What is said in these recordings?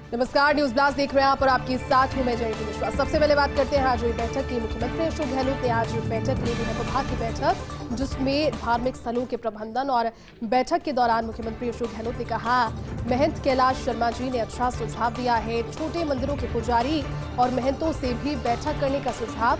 नमस्कार, news blast देख रहे हैं आप और आपके साथ हूं मैं जयंती मिश्रा। सबसे पहले बात करते हैं आज हुई बैठक की। मुख्यमंत्री अशोक गहलोत ने आज बैठक ली, विभाग की बैठक जिसमें धार्मिक स्थलों के प्रबंधन और बैठक के दौरान मुख्यमंत्री अशोक गहलोत ने कहा महंत कैलाश शर्मा जी ने अच्छा सुझाव दिया है। छोटे मंदिरों के पुजारी और महंतों से भी बैठक करने का सुझाव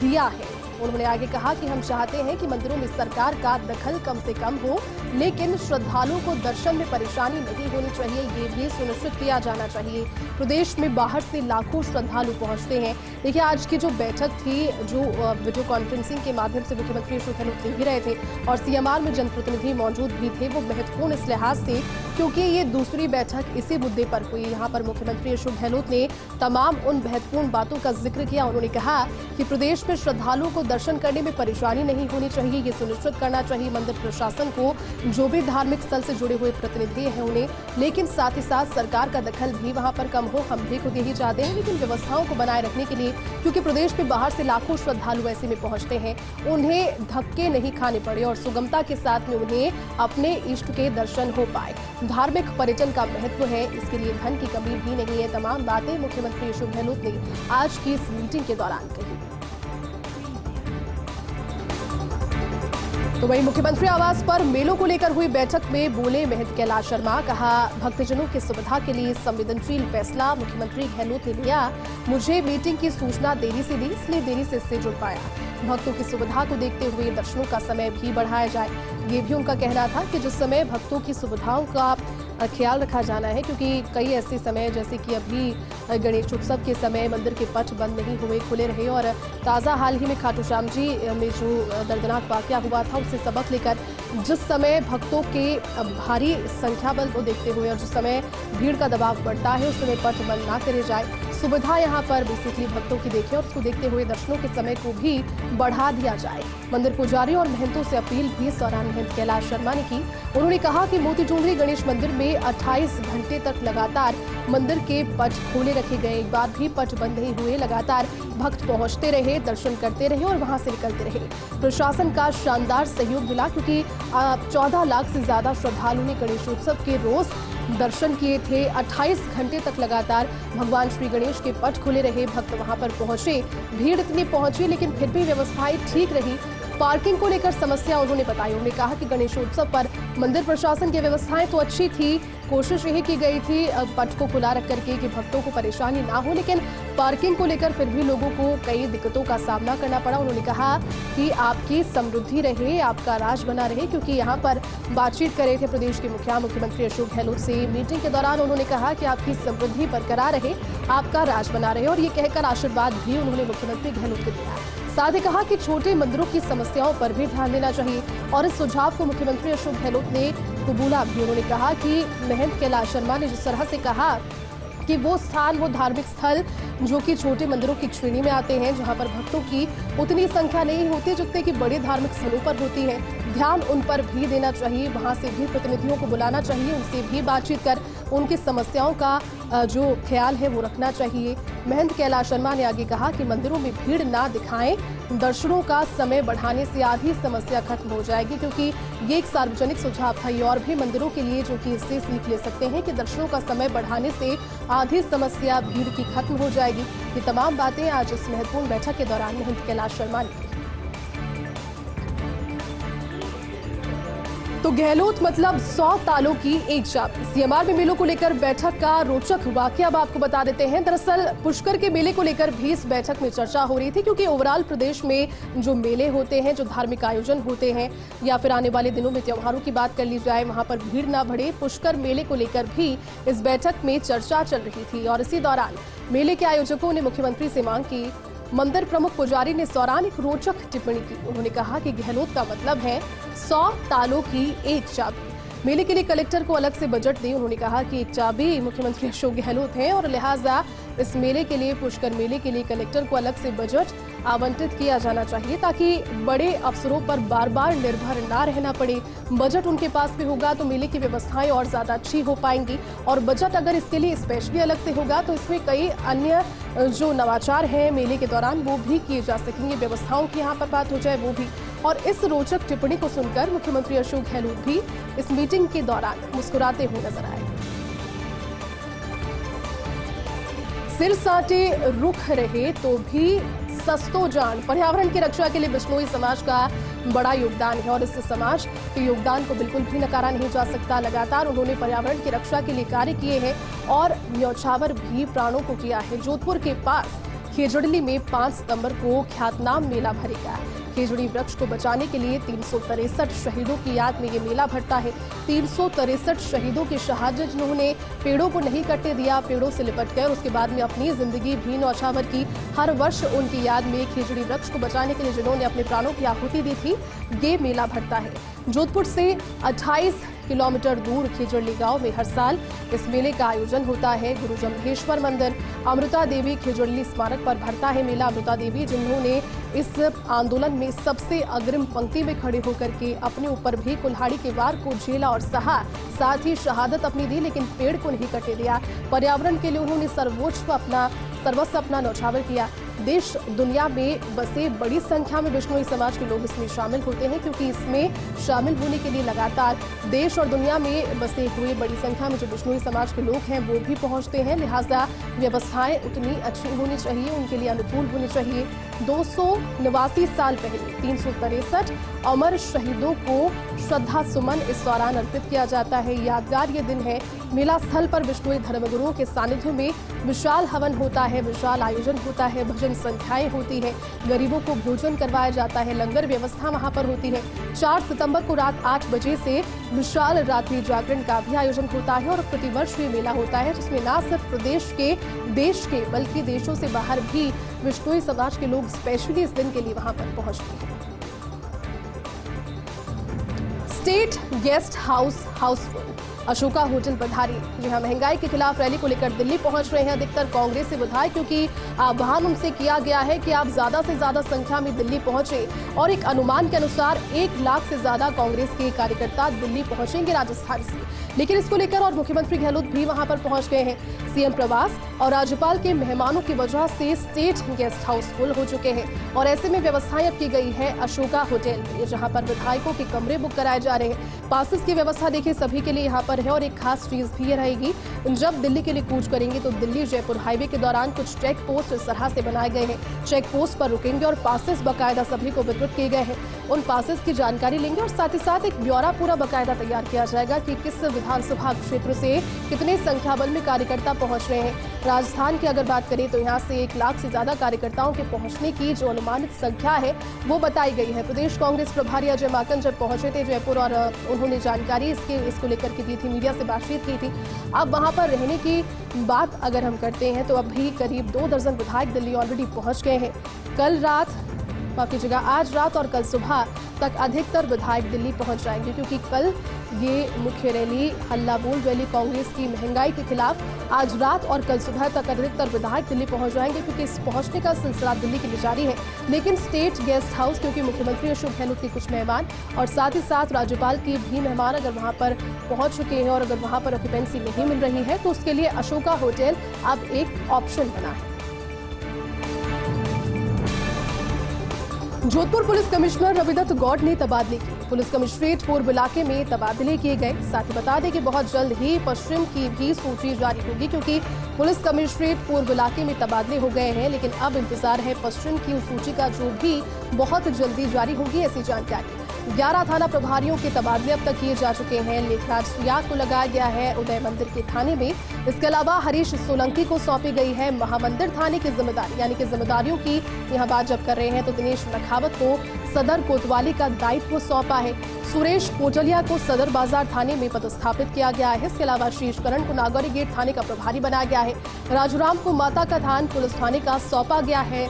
दिया है। उन्होंने आगे कहा कि हम चाहते हैं कि मंदिरों में सरकार का दखल कम से कम हो, लेकिन श्रद्धालुओं को दर्शन में परेशानी नहीं होनी चाहिए, ये भी सुनिश्चित किया जाना चाहिए। प्रदेश में बाहर से लाखों श्रद्धालु पहुंचते हैं। देखिए, आज की जो बैठक थी, जो वीडियो कॉन्फ्रेंसिंग के माध्यम से मुख्यमंत्री अशोक गहलोत ले भी रहे थे और सीएमआर में जनप्रतिनिधि मौजूद भी थे, वो महत्वपूर्ण इस लिहाज से क्योंकि ये दूसरी बैठक इसी मुद्दे पर हुई। यहाँ पर मुख्यमंत्री अशोक गहलोत ने तमाम उन महत्वपूर्ण बातों का जिक्र किया। उन्होंने कहा कि प्रदेश में श्रद्धालुओं को दर्शन करने में परेशानी नहीं होनी चाहिए, ये सुनिश्चित करना चाहिए मंदिर प्रशासन को, जो भी धार्मिक स्थल से जुड़े हुए प्रतिनिधि हैं उन्हें, लेकिन साथ ही साथ सरकार का दखल भी वहां पर कम हो। हम भी खुद यही चाहते हैं, लेकिन व्यवस्थाओं को बनाए रखने के लिए, क्योंकि प्रदेश में बाहर से लाखों श्रद्धालु ऐसे में पहुंचते हैं, उन्हें धक्के नहीं खाने पड़े और सुगमता के साथ में उन्हें अपने इष्ट के दर्शन हो पाए। धार्मिक पर्यटन का महत्व है, इसके लिए धन की कमी भी नहीं है। तमाम बातें मुख्यमंत्री अशोक गहलोत ने आज की इस मीटिंग के दौरान कही। तो वहीं मुख्यमंत्री आवास पर मेलों को लेकर हुई बैठक में बोले महंत कैलाश शर्मा। कहा भक्तजनों की सुविधा के लिए संवेदनशील फैसला मुख्यमंत्री गहलोत ने लिया। मुझे मीटिंग की सूचना देरी से दी, इसलिए देरी से इससे जुड़ पाया। भक्तों की सुविधा को देखते हुए दर्शनों का समय भी बढ़ाया जाए, ये भी उनका कहना था कि जिस समय भक्तों की सुविधाओं का ख्याल रखा जाना है, क्योंकि कई ऐसे समय जैसे कि अभी गणेश उत्सव के समय मंदिर के पट बंद नहीं हुए, खुले रहे और ताज़ा हाल ही में खाटू श्याम जी में जो दर्दनाक वाकया हुआ था उससे सबक लेकर जिस समय भक्तों के भारी संख्या बल को देखते हुए और जिस समय भीड़ का दबाव बढ़ता है उस समय पट बंद ना करे जाए, सुविधा यहाँ पर बेसिकली भक्तों की देखें और उसको देखते हुए दर्शनों के समय को भी बढ़ा दिया जाए। मंदिर पुजारी और महंतों से अपील भी इस दौरान महंत कैलाश शर्मा ने की। उन्होंने कहा कि मोतीडूंगरी गणेश मंदिर में 28 घंटे तक लगातार मंदिर के पट खोले रखे गए, एक बार भी पट बंद नहीं हुए। लगातार भक्त पहुंचते रहे, दर्शन करते रहे और वहां से निकलते रहे। प्रशासन का शानदार सहयोग मिला, क्योंकि 14 लाख से ज्यादा श्रद्धालुओं ने गणेशोत्सव के रोज दर्शन किए थे। 28 घंटे तक लगातार भगवान श्री गणेश के पट खुले रहे, भक्त वहां पर पहुंचे, भीड़ इतनी पहुंची लेकिन फिर भी व्यवस्थाएं ठीक रही। पार्किंग को लेकर समस्या उन्होंने बताई। उन्होंने कहा कि गणेशोत्सव पर मंदिर प्रशासन की व्यवस्थाएं तो अच्छी थी, कोशिश यही की गई थी पट को खुला रख करके कि भक्तों को परेशानी ना हो, लेकिन पार्किंग को लेकर फिर भी लोगों को कई दिक्कतों का सामना करना पड़ा। उन्होंने कहा कि आपकी समृद्धि रहे, आपका राज बना रहे, क्योंकि यहाँ पर बातचीत कर रहे थे प्रदेश के मुख्यमंत्री अशोक गहलोत से। मीटिंग के दौरान उन्होंने कहा कि आपकी समृद्धि बरकरार रहे, आपका राज बना रहे, और ये कहकर आशीर्वाद भी उन्होंने मुख्यमंत्री गहलोत को दिया। साथ ही कहा कि छोटे मंदिरों की समस्याओं पर भी ध्यान देना चाहिए और इस सुझाव को मुख्यमंत्री अशोक गहलोत ने कबूला भी। उन्होंने कहा कि महंत कैलाश शर्मा ने जिस तरह से कहा कि वो स्थान, वो धार्मिक स्थल जो कि छोटे मंदिरों की श्रेणी में आते हैं, जहां पर भक्तों की उतनी संख्या नहीं होती जितने की बड़े धार्मिक स्थलों पर होती है, ध्यान उन पर भी देना चाहिए। वहां से भी प्रतिनिधियों को बुलाना चाहिए, उनसे भी बातचीत कर उनकी समस्याओं का जो ख्याल है वो रखना चाहिए। महंत कैलाश शर्मा ने आगे कहा कि मंदिरों में भीड़ ना दिखाएं, दर्शनों का समय बढ़ाने से आधी समस्या खत्म हो जाएगी, क्योंकि ये एक सार्वजनिक सुझाव था। ये और भी मंदिरों के लिए जो कि इससे सीख ले सकते हैं कि दर्शनों का समय बढ़ाने से आधी समस्या भीड़ की खत्म हो जाएगी। ये तमाम बातें आज इस महत्वपूर्ण बैठक के दौरान महंत कैलाश शर्मा ने की। तो गहलोत मतलब 100 तालों की एक चाबी। सीएमआर में मेलों को लेकर बैठक का रोचक वाकया अब आपको बता देते हैं। दरअसल पुष्कर के मेले को लेकर भी इस बैठक में चर्चा हो रही थी, क्योंकि ओवरऑल प्रदेश में जो मेले होते हैं, जो धार्मिक आयोजन होते हैं, या फिर आने वाले दिनों में त्योहारों की बात कर ली जाए, वहां पर भीड़ ना बढ़े। पुष्कर मेले को लेकर भी इस बैठक में चर्चा चल रही थी और इसी दौरान मेले के आयोजकों ने मुख्यमंत्री से मांग की। मंदिर प्रमुख पुजारी ने इस दौरान एक रोचक टिप्पणी की। उन्होंने कहा कि गहलोत का मतलब है 100 तालों की एक चाबी। मेले के लिए कलेक्टर को अलग से बजट दें। उन्होंने कहा कि एक चाबी मुख्यमंत्री अशोक गहलोत हैं और लिहाजा इस मेले के लिए, पुष्कर मेले के लिए कलेक्टर को अलग से बजट आवंटित किया जाना चाहिए, ताकि बड़े अफसरों पर बार बार निर्भर ना रहना पड़े। बजट उनके पास भी होगा तो मेले की व्यवस्थाएं और ज्यादा अच्छी हो पाएंगी, और बजट अगर इसके लिए स्पेशली अलग से होगा तो इसमें कई अन्य जो नवाचार हैं मेले के दौरान वो भी किए जा सकेंगे। व्यवस्थाओं की यहाँ पर बात हो जाए वो भी। और इस रोचक टिप्पणी को सुनकर मुख्यमंत्री अशोक गहलोत भी इस मीटिंग के दौरान मुस्कुराते हुए नजर आए। सिर साटे रुख रहे तो भी सस्तो जान। पर्यावरण की रक्षा के लिए बिश्नोई समाज का बड़ा योगदान है और इस समाज के योगदान को बिल्कुल भी नकारा नहीं जा सकता। लगातार उन्होंने पर्यावरण की रक्षा के लिए कार्य किए हैं और न्यौछावर भी प्राणों को किया है। जोधपुर के पास खेजड़ली में 5 सितंबर को ख्यातनाम मेला भरेगा। खेजड़ी वृक्ष को बचाने के लिए 363 शहीदों की याद में ये मेला भरता है। 363 शहीदों की शहादत, जिन्होंने पेड़ों को नहीं कटने दिया, पेड़ों से लिपट गए और उसके बाद में अपनी जिंदगी भी न्यौछावर की। हर वर्ष उनकी याद में खेजड़ी वृक्ष को बचाने के लिए जिन्होंने अपने प्राणों की आहुति दी थी, ये मेला भरता है। जोधपुर से 28 किलोमीटर दूर खेजड़ली गांव में हर साल इस मेले का आयोजन होता है। गुरु जम्भेश्वर मंदिर अमृता देवी खेजड़ली स्मारक पर भरता है मेला। अमृता देवी, जिन्होंने इस आंदोलन में सबसे अग्रिम पंक्ति में खड़े होकर के अपने ऊपर भी कुल्हाड़ी के वार को झेला और सहा, साथ ही शहादत अपनी दी, लेकिन पेड़ को नहीं कटने दिया। पर्यावरण के लिए उन्होंने सर्वस्व अपना न्यौछावर किया। देश दुनिया में बसे बड़ी संख्या में बिश्नोई समाज के लोग इसमें शामिल होते हैं, क्योंकि इसमें शामिल होने के लिए लगातार देश और दुनिया में बसे हुए बड़ी संख्या में जो बिश्नोई समाज के लोग हैं वो भी पहुंचते हैं। लिहाजा व्यवस्थाएं उतनी अच्छी होनी चाहिए, उनके लिए अनुकूल होनी चाहिए। 289 साल पहले 363 अमर शहीदों को श्रद्धा सुमन इस दौरान अर्पित किया जाता है। यादगार ये दिन है। मेला स्थल पर बिश्नोई धर्मगुरुओं के सानिध्य में विशाल हवन होता है, विशाल आयोजन होता है, भजन संध्याएं होती है, गरीबों को भोजन करवाया जाता है, लंगर व्यवस्था वहां पर होती है। 4 सितंबर को रात 8 बजे से विशाल रात्रि जागरण का भी आयोजन होता है और प्रतिवर्ष ये मेला होता है, जिसमें न सिर्फ प्रदेश के, देश के, बल्कि देशों से बाहर भी बिश्नोई समाज के लोग स्पेशली इस दिन के लिए वहां पर पहुंचते हैं। State guest house house full. Ashoka hotel बधारी, जी हां, महंगाई के खिलाफ रैली को लेकर दिल्ली पहुंच रहे हैं अधिकतर कांग्रेसी विधायक, क्योंकि आह्वान उनसे किया गया है कि आप ज्यादा से ज्यादा संख्या में दिल्ली पहुंचे और एक अनुमान के अनुसार 1 लाख से ज्यादा कांग्रेस के कार्यकर्ता दिल्ली पहुंचेंगे राजस्थान से। लेकिन इसको लेकर और मुख्यमंत्री गहलोत भी वहां पर पहुंच गए हैं। सीएम प्रवास और राज्यपाल के मेहमानों की वजह से स्टेट गेस्ट हाउस फुल हो चुके हैं और ऐसे में व्यवस्थाएं अब की गई है अशोका होटल में, जहां पर विधायकों के कमरे बुक कराए जा रहे हैं। पासेस की व्यवस्था देखिए सभी के लिए यहाँ पर है और एक खास चीज भी रहेगी, जब दिल्ली के लिए कूच करेंगे तो दिल्ली जयपुर हाईवे के दौरान कुछ चेक पोस्ट इस तरह से बनाए गए हैं। चेक पोस्ट पर रुकेंगे और पासेस बकायदा सभी को वितरित किए गए हैं। उन पासेस की जानकारी लेंगे और साथ ही साथ एक ब्यौरा पूरा बकायदा तैयार किया जाएगा कि किस विधानसभा क्षेत्र से कितने संख्याबल में कार्यकर्ता पहुंच रहे हैं। राजस्थान की अगर बात करें तो यहाँ से 1 लाख से ज्यादा कार्यकर्ताओं के पहुंचने की जो अनुमानित संख्या है वो बताई गई है। प्रदेश कांग्रेस प्रभारी अजय माकन जब पहुंचे थे जयपुर और उन्होंने जानकारी इसको लेकर के दी थी, मीडिया से बातचीत की थी। अब वहां पर रहने की बात अगर हम करते हैं तो अभी करीब 2 दर्जन विधायक दिल्ली ऑलरेडी पहुंच गए हैं। आज रात और कल सुबह तक अधिकतर विधायक दिल्ली पहुंच जाएंगे, क्योंकि कल ये मुख्य रैली हल्ला बोल रैली कांग्रेस की महंगाई के खिलाफ आज रात और कल सुबह तक अधिकतर विधायक दिल्ली पहुंच जाएंगे, क्योंकि इस पहुंचने का सिलसिला दिल्ली के लिए जारी है। लेकिन स्टेट गेस्ट हाउस, क्योंकि मुख्यमंत्री अशोक गहलोत के कुछ मेहमान और साथ ही साथ राज्यपाल के भी मेहमान अगर वहां पर पहुंच चुके हैं और अगर वहां पर ऑक्यूपेंसी नहीं मिल रही है तो उसके लिए अशोका होटल अब एक ऑप्शन बना है। जोधपुर पुलिस कमिश्नर रविदत्त गौड़ ने तबादले किए। पुलिस कमिश्नरेट पूर्व इलाके में तबादले किए गए। साथ ही बता दें कि बहुत जल्द ही पश्चिम की भी सूची जारी होगी, क्योंकि पुलिस कमिश्नरेट पूर्व इलाके में तबादले हो गए हैं, लेकिन अब इंतजार है पश्चिम की उस सूची का, जो भी बहुत जल्दी जारी होगी ऐसी जानकारी। 11 थाना प्रभारियों के तबादले अब तक किए जा चुके हैं। लेखराज सुयाग को लगाया गया है उदय मंदिर के थाने में। इसके अलावा हरीश सोलंकी को सौंपी गई है महामंदिर थाने की जिम्मेदारी, यानी कि जिम्मेदारियों की यहाँ बात जब कर रहे हैं तो दिनेश लखावत को सदर कोतवाली का दायित्व सौंपा है। सुरेश पोटलिया को सदर बाजार थाने में पदस्थापित किया गया है। इसके अलावा शीश करण को नागौरी गेट थाने का प्रभारी बनाया गया है। राजूराम को माता का थान पुलिस थाने का सौंपा गया है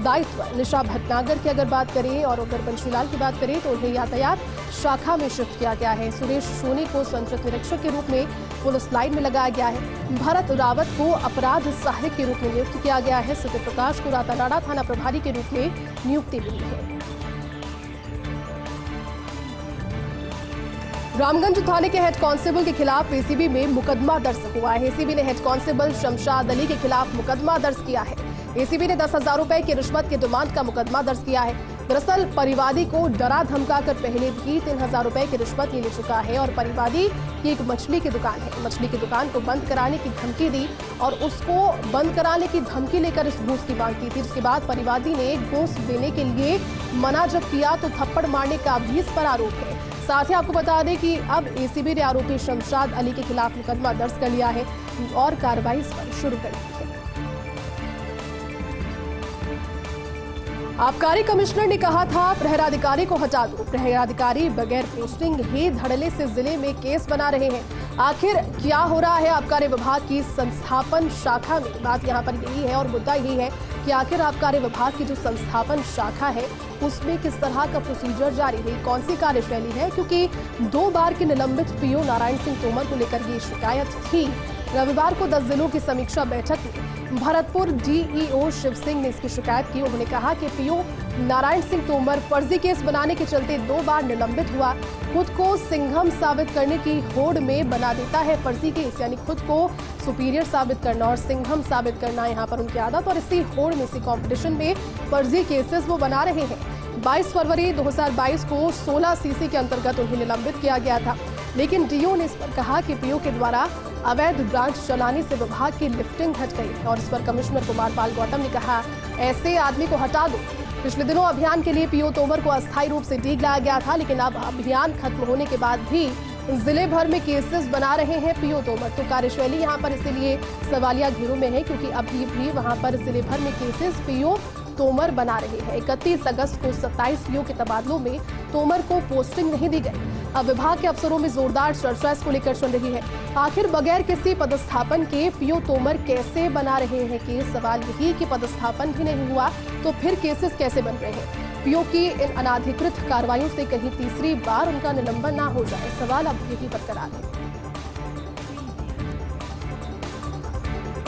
दायित्व। निशा भटनागर की अगर बात करें और अगर बंशीलाल की बात करें तो उन्हें यातायात शाखा में शिफ्ट किया गया है। सुरेश सोनी को संचालक निरीक्षक के रूप में पुलिस लाइन में लगाया गया है। भरत रावत को अपराध सहायक के रूप में नियुक्त किया गया है। सत्य प्रकाश को रातानाडा थाना प्रभारी के रूप में नियुक्ति मिली है। रामगंज थाने के हेड कांस्टेबल के खिलाफ एसीबी में मुकदमा दर्ज हुआ है। एसीबी ने हेड कांस्टेबल शमशाद अली के खिलाफ मुकदमा दर्ज किया है। एसीबी ने 10,000 रुपए की रिश्वत की डिमांड का मुकदमा दर्ज किया है। दरअसल परिवादी को डरा धमका कर पहले भी 3000 रुपए की रिश्वत ले चुका है और परिवादी की एक मछली की दुकान है। मछली की दुकान को बंद कराने की धमकी दी और उसको बंद कराने की धमकी लेकर इस घूस की मांग की थी। जिसके बाद परिवादी ने घूस देने के लिए मना जब किया तो थप्पड़ मारने का भी इस पर आरोप है। साथ ही आपको बता दें कि अब एसीबी ने आरोपी शमशाद अली के खिलाफ मुकदमा दर्ज कर लिया है और कार्रवाई इस पर शुरू कर दी है। आबकारी कमिश्नर ने कहा था प्रहराधिकारी को हटा दो। प्रहराधिकारी बगैर पोस्टिंग ही धड़ल्ले से जिले में केस बना रहे हैं। आखिर क्या हो रहा है आबकारी विभाग की संस्थापन शाखा में? बात यहाँ पर यही है और मुद्दा यही है कि आखिर आबकारी विभाग की जो संस्थापन शाखा है उसमें किस तरह का प्रोसीजर जारी है, कौन सी कार्यशैली है, क्योंकि 2 बार के निलंबित पीओ नारायण सिंह तोमर को लेकर ये शिकायत थी। रविवार को 10 जिलों की समीक्षा बैठक में भरतपुर डीईओ शिव सिंह ने इसकी शिकायत की। उन्होंने कहा कि पीओ नारायण सिंह तोमर फर्जी केस बनाने के चलते 2 बार निलंबित हुआ। खुद को सिंघम साबित करने की होड़ में बना देता है फर्जी केस, यानी खुद को सुपीरियर साबित करना और सिंघम साबित करना यहाँ पर उनकी आदत, और इसी होड़ में, इसी कॉम्पिटिशन में फर्जी केसेस वो बना रहे हैं। 22 फरवरी 2022 को 16 सीसी के अंतर्गत उन्हें निलंबित किया गया था, लेकिन डीओ ने इस पर कहा कि पीओ के द्वारा अवैध ब्रांच चलाने से विभाग की लिफ्टिंग घट गई है और इस पर कमिश्नर कुमार पाल गौतम ने कहा ऐसे आदमी को हटा दो। पिछले दिनों अभियान के लिए पीओ तोमर को अस्थायी रूप से डीग लाया गया था, लेकिन अब अभियान खत्म होने के बाद भी जिले भर में केसेस बना रहे हैं पीओ तोमर। तो कार्यशैली यहाँ पर इसीलिए सवालिया घेरों में है क्योंकि अभी भी वहां पर जिले भर में केसेस पीओ तोमर बना रहे हैं। 31 अगस्त को 27 पीओ के तबादलों में तोमर को पोस्टिंग नहीं दी गई। अब विभाग के अफसरों में जोरदार चर्चा इसको लेकर चल रही है। आखिर बगैर किसी पदस्थापन के पीओ तोमर कैसे बना रहे हैं केस? सवाल यही कि पदस्थापन भी नहीं हुआ तो फिर केसेस कैसे बन रहे हैं? पीओ की इन अनाधिकृत कार्रवाइयों से कहीं तीसरी बार उनका निलंबन ना हो जाए, सवाल अब यही बरकरार है।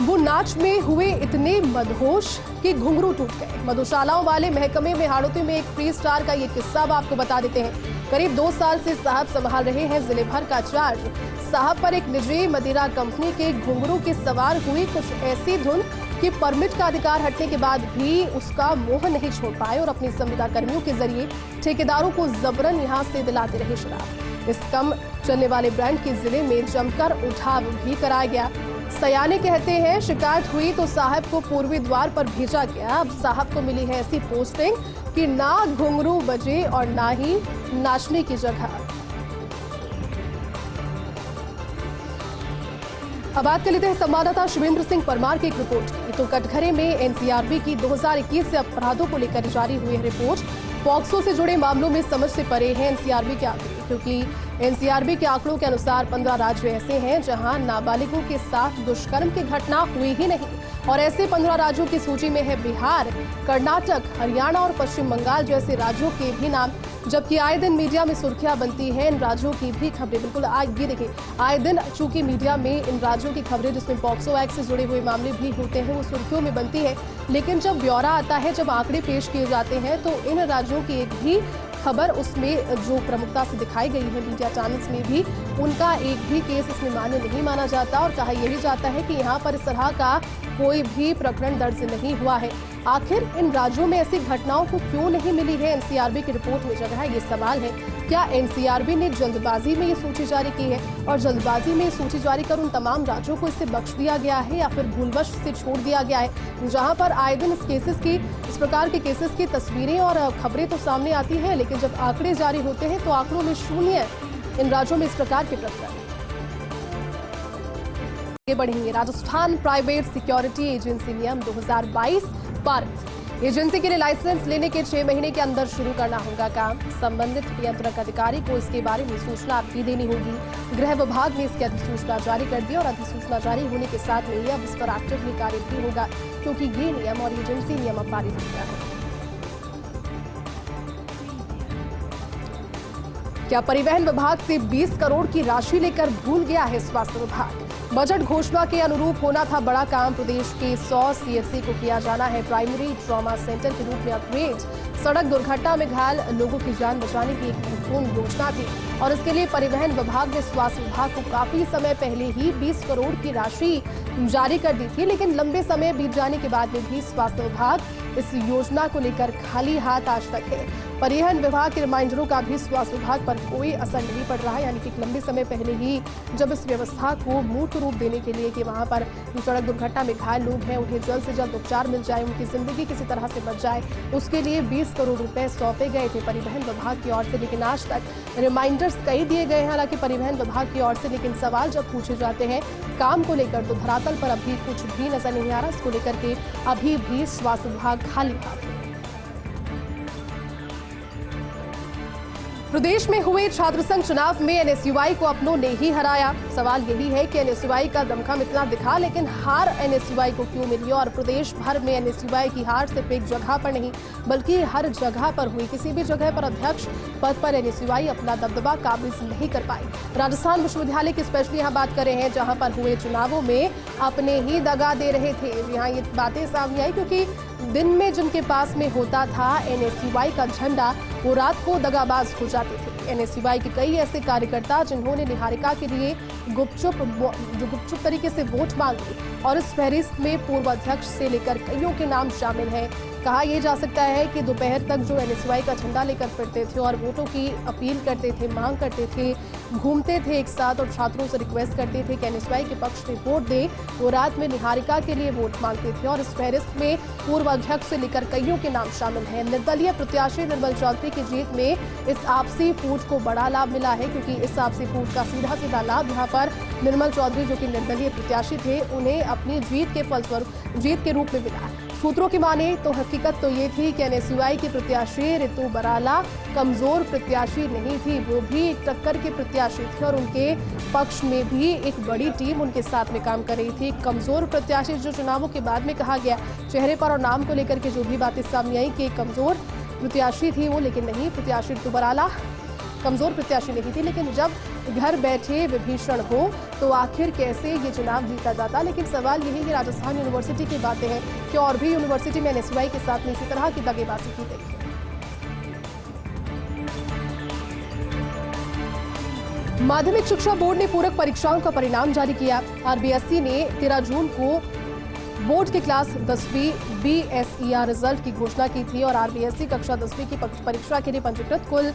वो नाच में हुए इतने मदहोश कि घुंघरू टूट गए। मधुशालाओं वाले महकमे में हाड़ौती में एक फ्री स्टार का ये किस्सा अब आपको बता देते हैं। करीब 2 साल से साहब संभाल रहे हैं जिले भर का चार्ज। साहब पर एक निजी मदिरा कंपनी के घुंघरू की सवार हुई कुछ ऐसी धुन कि परमिट का अधिकार हटने के बाद भी उसका मोह नहीं छोड़ पाए और अपनी संविदा कर्मियों के जरिए ठेकेदारों को जबरन यहां से दिलाते रहे शराब। इस कम चलने वाले ब्रांड के जिले में जमकर उठाव भी कराया गया। सयाने कहते हैं शिकायत हुई तो साहब को पूर्वी द्वार पर भेजा गया। अब साहब को मिली है ऐसी पोस्टिंग कि ना घुंघरू बजे और ना ही नाचने की जगह। अब बात कर लेते हैं संवाददाता शिवेंद्र सिंह परमार की एक रिपोर्ट की। तो कटघरे में एनसीआरबी की 2021 से अपराधों को लेकर जारी हुई है रिपोर्ट। पॉक्सो से जुड़े मामलों में समझ से परे हैं एनसीआरबी के आंकड़े, क्योंकि एनसीआरबी के आंकड़ों के अनुसार 15 राज्य ऐसे हैं जहां नाबालिगों के साथ दुष्कर्म की घटना हुई ही नहीं, और ऐसे 15 राज्यों की सूची में है बिहार, कर्नाटक, हरियाणा और पश्चिम बंगाल जैसे राज्यों के भी नाम। जबकि आए दिन मीडिया में सुर्खियां बनती हैं इन राज्यों की भी खबरें। बिल्कुल आज ये देखिए, आए दिन चूंकि मीडिया में इन राज्यों की खबरें जिसमें पॉक्सो एक्ट से जुड़े हुए मामले भी होते हैं वो सुर्खियों में बनती है, लेकिन जब ब्यौरा आता है, जब आंकड़े पेश किए जाते हैं तो इन राज्यों की एक भी खबर उसमें जो प्रमुखता से दिखाई गई है मीडिया चैनल्स में भी, उनका एक भी केस इसमें मान्य नहीं माना जाता और कहा यह भी जाता है कि यहाँ पर इस तरह का कोई भी प्रकरण दर्ज नहीं हुआ है। आखिर इन राज्यों में ऐसी घटनाओं को क्यों नहीं मिली है एनसीआरबी की रिपोर्ट में जगह? ये सवाल है। क्या एनसीआरबी ने जल्दबाजी में ये सूची जारी की है और जल्दबाजी में सूची जारी कर उन तमाम राज्यों को इससे बख्श दिया गया है, या फिर भूलवश से छोड़ दिया गया है? जहां पर आए दिन इस प्रकार के केसेस की तस्वीरें और खबरें तो सामने आती हैं, लेकिन जब आंकड़े जारी होते हैं तो आंकड़ों में शून्य इन राज्यों में इस प्रकार के प्रकरण। आगे बढ़ेंगे। राजस्थान प्राइवेट सिक्योरिटी एजेंसी नियम 2022 पारित। एजेंसी के लिए लाइसेंस लेने के 6 महीने के अंदर शुरू करना होगा काम। संबंधित नियंत्रक अधिकारी को इसके बारे में सूचना भी देनी होगी। गृह विभाग ने इसकी अधिसूचना जारी कर दी और अधिसूचना जारी होने के साथ में अब इस पर एक्टिवली कार्य भी होगा, क्योंकि ये नियम और एजेंसी नियम अब पारित हो गया है। क्या परिवहन विभाग से 20 करोड़ की राशि लेकर भूल गया है स्वास्थ्य विभाग? बजट घोषणा के अनुरूप होना था बड़ा काम। प्रदेश के 100 सीएचसी को किया जाना है प्राइमरी ट्रॉमा सेंटर के रूप में अपग्रेड। सड़क दुर्घटना में घायल लोगों की जान बचाने की एक महत्वपूर्ण योजना थी। और इसके लिए परिवहन विभाग ने स्वास्थ्य विभाग को काफी समय पहले ही 20 करोड़ की राशि जारी कर दी थी, लेकिन लंबे समय बीत जाने के बाद में भी स्वास्थ्य विभाग इस योजना को लेकर खाली हाथ आज तक है। परिवहन विभाग के रिमाइंडरों का भी स्वास्थ्य विभाग पर कोई असर नहीं पड़ रहा है, यानी कि लंबे समय पहले ही जब इस व्यवस्था को मूर्त रूप देने के लिए कि वहां पर सड़क दुर्घटना में घायल लोग हैं उन्हें जल्द से जल्द उपचार मिल जाए, उनकी जिंदगी किसी तरह से बच जाए, उसके लिए 20 करोड़ रुपए सौंपे गए थे परिवहन विभाग की ओर से, लेकिन आज तक रिमाइंडर्स कई दिए गए हैं हालांकि परिवहन विभाग की ओर से, लेकिन सवाल जब पूछे जाते हैं काम को लेकर तो धरातल पर अभी कुछ भी नजर नहीं आ रहा। इसको लेकर के अभी भी स्वास्थ्य विभाग खाली हाथ है। प्रदेश में हुए छात्र संघ चुनाव में एनएसयूआई को अपनों ने ही हराया। सवाल यही है कि एनएसयूआई का दमखम इतना दिखा, लेकिन हार एनएसयूआई को क्यों मिली और प्रदेश भर में एनएसयूआई की हार सिर्फ एक जगह पर नहीं बल्कि हर जगह पर हुई। किसी भी जगह पर अध्यक्ष पद पर एनएसयूआई अपना दबदबा काबिज नहीं कर पाई। राजस्थान विश्वविद्यालय की स्पेशली यहाँ बात कर रहे हैं, जहाँ पर हुए चुनावों में अपने ही दगा दे रहे थे। यहाँ ये बातें सामने आई क्योंकि दिन में जिनके पास में होता था एनएसयूआई का झंडा, वो रात को दगाबाज हो जाते थे। एनएसयूआई के कई ऐसे कार्यकर्ता जिन्होंने निहारिका के लिए गुपचुप तरीके से वोट मांगे और इस फहरिस्त में पूर्व अध्यक्ष से लेकर कईयों के नाम शामिल हैं। कहा यह जा सकता है कि दोपहर तक जो एनएसयूआई का झंडा लेकर फिरते थे और वोटों की अपील करते थे, मांग करते थे, घूमते थे एक साथ और छात्रों से रिक्वेस्ट करते थे कि एनएसयूआई के पक्ष में वोट दे, वो रात में निहारिका के लिए वोट मांगते थे और इस फहरिस्त में पूर्व अध्यक्ष से लेकर कईयों के नाम शामिल हैं। निर्दलीय प्रत्याशी निर्मल चौधरी की जीत में इस आपसी फूट को बड़ा लाभ मिला है, क्योंकि इस आपसी फूट का सीधा लाभ यहाँ पर निर्मल चौधरी जो कि निर्दलीय प्रत्याशी थे उन्हें अपनी जीत के फलस्वरूप जीत के रूप में मिला। सूत्रों की माने तो हकीकत तो ये थी कि एनएसयूआई की प्रत्याशी रितु बराला कमजोर प्रत्याशी नहीं थी, वो भी एक टक्कर के प्रत्याशी थे और उनके पक्ष में भी एक बड़ी टीम उनके साथ में काम कर रही थी। कमजोर प्रत्याशी जो चुनावों के बाद में कहा गया, चेहरे पर और नाम को लेकर के जो भी बातें सामने आई कि कमजोर प्रत्याशी थी वो, लेकिन नहीं, प्रत्याशी रितु बराला कमजोर प्रत्याशी नहीं थी। लेकिन जब घर बैठे विभीषण हो तो आखिर कैसे ये चुनाव जीता जाता। लेकिन सवाल यही कि राजस्थान यूनिवर्सिटी की बातें हैं कि और भी यूनिवर्सिटी में एनएसयूआई के साथ में इसी तरह की दगेबाजी की गई है। माध्यमिक शिक्षा बोर्ड ने पूरक परीक्षाओं का परिणाम जारी किया। आरबीएसई ने 13 जून को बोर्ड की क्लास 10वीं बीएसईआर रिजल्ट की घोषणा की थी और आरबीएसई कक्षा 10वीं की परीक्षा के लिए पंजीकृत कुल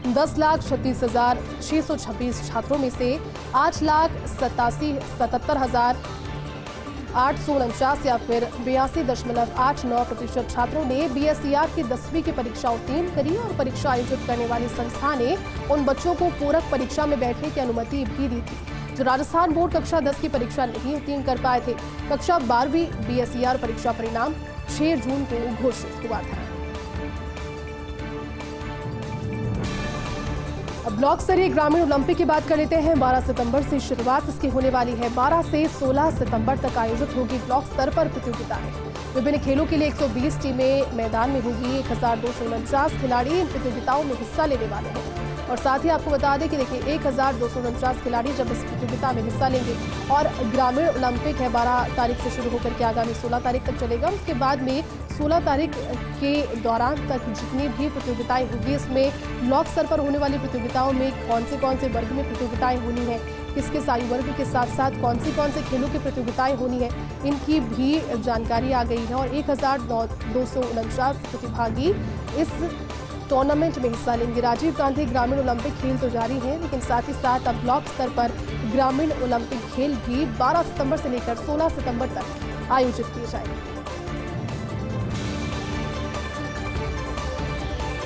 10,36,626 छात्रों में से 8,77,849 या फिर 82.89% छात्रों ने बीएसईआर की 10वीं की परीक्षा उत्तीर्ण करी और परीक्षा आयोजित करने वाली संस्था ने उन बच्चों को पूरक परीक्षा में बैठने की अनुमति भी दी थी जो राजस्थान बोर्ड कक्षा 10 की परीक्षा नहीं उत्तीर्ण कर पाए थे। कक्षा 12वीं बीएसईआर परीक्षा परिणाम 6 जून को घोषित हुआ था। अब ब्लॉक स्तरीय ग्रामीण ओलंपिक की बात कर लेते हैं। 12 सितंबर से शुरुआत इसकी होने वाली है। 12 से 16 सितंबर तक आयोजित होगी ब्लॉक स्तर पर प्रतियोगिताएं। विभिन्न खेलों के लिए 120 टीमें मैदान में होगी। 1249 खिलाड़ी इन प्रतियोगिताओं में हिस्सा लेने वाले हैं और साथ ही आपको बता दें कि देखिए 1249 खिलाड़ी जब इस प्रतियोगिता में हिस्सा लेंगे और ग्रामीण ओलंपिक है 12 तारीख से शुरू होकर के आगामी 16 तारीख तक चलेगा। उसके बाद में 16 तारीख के दौरान तक जितनी भी प्रतियोगिताएं होगी, इसमें ब्लॉक स्तर पर होने वाली प्रतियोगिताओं में कौन से वर्ग में प्रतियोगिताएं होनी है, किसके आयु वर्ग के साथ साथ कौन से खेलों की प्रतियोगिताएं होनी है, इनकी भी जानकारी आ गई है और 1249 प्रतिभागी इस टूर्नामेंट में हिस्सा लेंगे। राजीव गांधी ग्रामीण ओलंपिक खेल तो जारी है, लेकिन साथ ही साथ अब ब्लॉक स्तर पर ग्रामीण ओलंपिक खेल भी 12 सितंबर से लेकर 16 सितंबर तक आयोजित किए जाएंगे।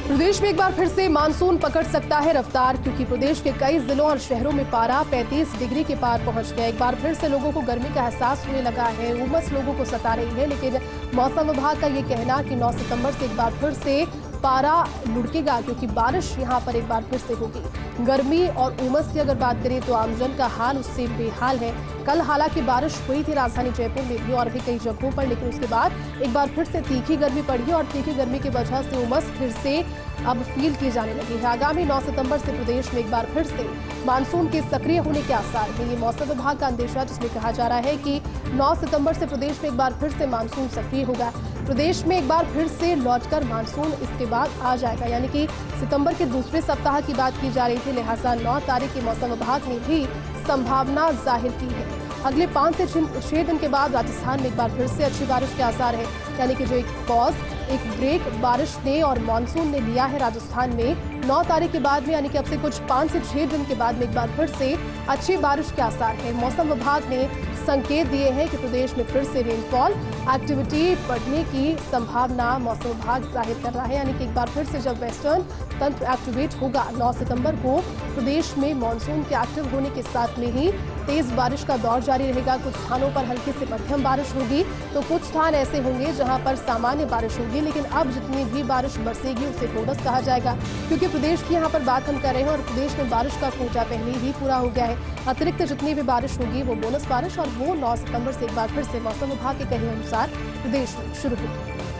प्रदेश में एक बार फिर से मानसून पकड़ सकता है रफ्तार, क्योंकि प्रदेश के कई जिलों और शहरों में पारा 35 डिग्री के पार पहुंच गया। एक बार फिर से लोगों को गर्मी का एहसास होने लगा है, उमस लोगों को सता रही है, लेकिन मौसम विभाग का ये कहना कि 9 सितंबर से एक बार फिर से पारा लुढ़केगा, क्योंकि बारिश यहां पर एक बार फिर से होगी। गर्मी और उमस की अगर बात करें तो आमजन का हाल उससे बेहाल है। कल हालांकि बारिश हुई थी राजधानी जयपुर में भी और भी कई जगहों पर, लेकिन उसके बाद एक बार फिर से तीखी गर्मी पड़ी और तीखी गर्मी की वजह से उमस फिर से अब फील की जाने लगी है। आगामी 9 सितंबर से प्रदेश में एक बार फिर से मानसून के सक्रिय होने के आसार हैं। ये मौसम विभाग का अंदेशा, जिसमें कहा जा रहा है कि 9 सितंबर से प्रदेश में एक बार फिर से मानसून सक्रिय होगा। प्रदेश में एक बार फिर से लौटकर मानसून इसके बाद आ जाएगा, यानी कि सितंबर के दूसरे सप्ताह की बात की जा रही थी। लिहाजा 9 तारीख की मौसम विभाग ने भी संभावना जाहिर की है। अगले 5 से 6 दिन के बाद राजस्थान में एक बार फिर से अच्छी बारिश के आसार है, यानी कि जो एक पॉज, एक ब्रेक बारिश ने और मानसून ने लिया है राजस्थान में 9 तारीख के बाद में, यानी कि अब से कुछ 5 से 6 दिन के बाद में एक बार फिर से अच्छी बारिश के आसार है। मौसम विभाग ने संकेत दिए हैं कि प्रदेश में फिर से रेनफॉल एक्टिविटी बढ़ने की संभावना मौसम विभाग जाहिर कर रहा है, यानी कि एक बार फिर से जब वेस्टर्न तंत्र एक्टिवेट होगा 9 सितंबर को, प्रदेश में मानसून के एक्टिव होने के साथ में ही तेज बारिश का दौर जारी रहेगा। कुछ स्थानों पर हल्की से मध्यम बारिश होगी, तो कुछ स्थान ऐसे होंगे जहां पर सामान्य बारिश होगी। लेकिन अब जितनी भी बारिश बरसेगी उसे बोनस कहा जाएगा, क्योंकि प्रदेश की यहां पर बात हम कर रहे हैं और प्रदेश में बारिश का कोटा पहले ही पूरा हो गया है। अतिरिक्त जितनी भी बारिश होगी वो बोनस बारिश, और वो 9 सितंबर से एक बार फिर से मौसम विभाग के कहे अनुसार प्रदेश में शुरू होगी।